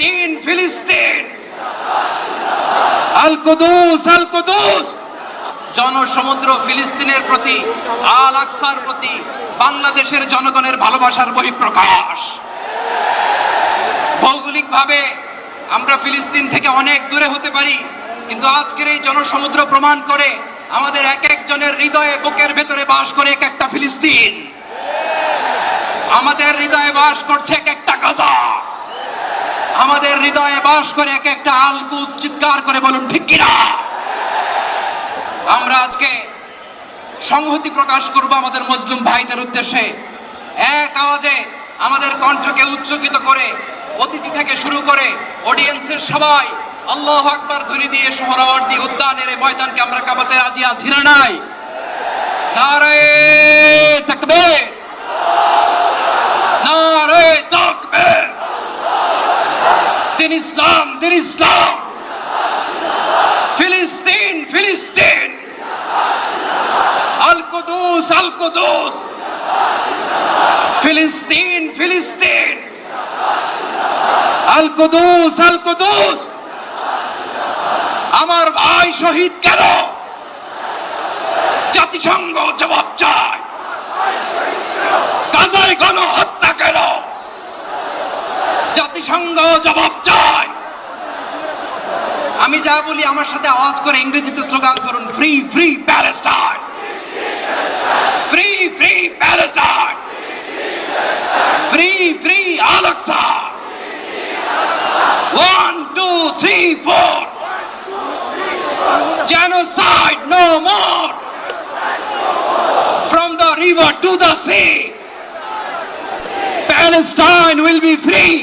ফিলিস্তিন ফিলিস্তিন, আল কুদুস আল কুদুস। জনসমুদ্র ফিলিস্তিনের প্রতি, আল আকসার প্রতি বাংলাদেশের জনগণের ভালোবাসার বহিঃপ্রকাশ। ভৌগোলিকভাবে আমরা ফিলিস্তিন থেকে অনেক দূরে হতে পারি, কিন্তু আজকের এই জনসমুদ্র প্রমাণ করে আমাদের এক একজনের হৃদয়ে, বুকের ভেতরে বাস করে এক একটা ফিলিস্তিন। আমাদের হৃদয়ে বাস করছে এক একটা গাজা, আমাদের হৃদয়ে বাস করে এক একটা আল কুদস। চিৎকার করে বলুন ঠিক কিনা? আমরা আজকে সংহতি প্রকাশ করব আমাদের মুসলিম ভাইদের উদ্দেশ্যে। এক আওয়াজে আমাদের কণ্ঠকে উচ্চকিত করে অতিথি থেকে শুরু করে অডিয়েন্সের সবাই আল্লাহু আকবার ধ্বনি দিয়ে সোহরাওয়ার্দী উদ্যানের এই ময়দানকে আমরা কাঁপাতে রাজি আছি না নাই? নারে তাকবীর, নারে তাকবীর। দিন ইসলাম, দিন ইসলাম। ফিলিস্তিন ফিলিস্তিন, আল কুদুস আল কুদুস। ফিলিস্তিন ফিলিস্তিন, আল কুদুস আল কুদুস। আমার ভাই শহীদ কেন? জাতিসংঘ জবাব চায়। গাজায় গণহত্যা কেন? জাতিসংঘ জবাব চায়। আমি যা বলি আমার সাথে আওয়াজ করে ইংরেজিতে স্লোগান করুন, free free Palestine, free free Palestine, free free Al Aqsa. 1 2 3 4, genocide no more, from the river to the sea, Palestine will be free.